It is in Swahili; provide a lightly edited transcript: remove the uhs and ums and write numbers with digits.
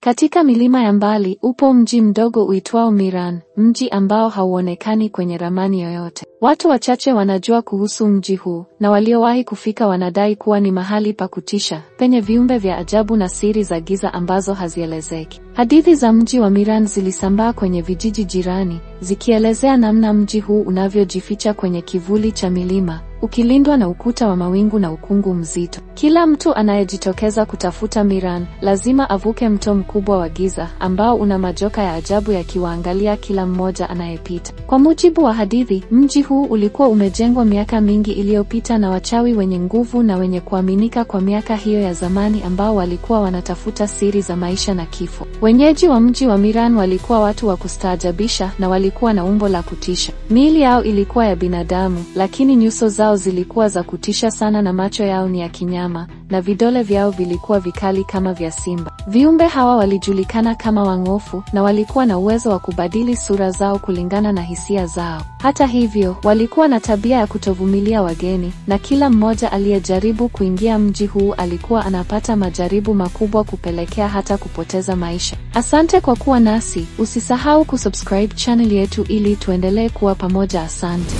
Katika milima ya mbali, upo mji mdogo uitwao Miran, mji ambao hauonekani kwenye ramani yoyote. Watu wachache wanajua kuhusu mji huu, na waliowahi kufika wanadai kuwa ni mahali pa kutisha, penye viumbe vya ajabu na siri za giza ambazo hazielezeki. Hadithi za mji wa Miran zilisambaa kwenye vijiji jirani, zikielezea namna mji huu unavyojificha kwenye kivuli cha milima, ukilindwa na ukuta wa mawingu na ukungu mzito. Kila mtu anayejitokeza kutafuta Miran, lazima avuke mto mkubwa wa giza, ambao una majoka ya ajabu yakiwaangalia kila mmoja anayepita. Kwa mujibu wa hadithi, mji huu ulikuwa umejengwa miaka mingi iliyopita na wachawi wenye nguvu na wenye kuaminika kwa miaka hiyo ya zamani ambao walikuwa wanatafuta siri za maisha na kifo. Wenyeji wa mji wa Miran walikuwa watu wa kustaajabisha na walikuwa na umbo la kutisha. Miili yao ilikuwa ya binadamu, lakini nyuso zao zilikuwa za kutisha sana na macho yao ni ya kinyama, na vidole vyao vilikuwa vikali kama vya simba. Viumbe hawa walijulikana kama wang'ofu na walikuwa na uwezo wa kubadili sura zao kulingana na hisia zao. Hata hivyo, walikuwa na tabia ya kutovumilia wageni, na kila mmoja aliyejaribu kuingia mji huu alikuwa anapata majaribu makubwa kupelekea hata kupoteza maisha. Asante kwa kuwa nasi, usisahau kusubscribe channel yetu ili tuendelee kuwa pamoja. Asante.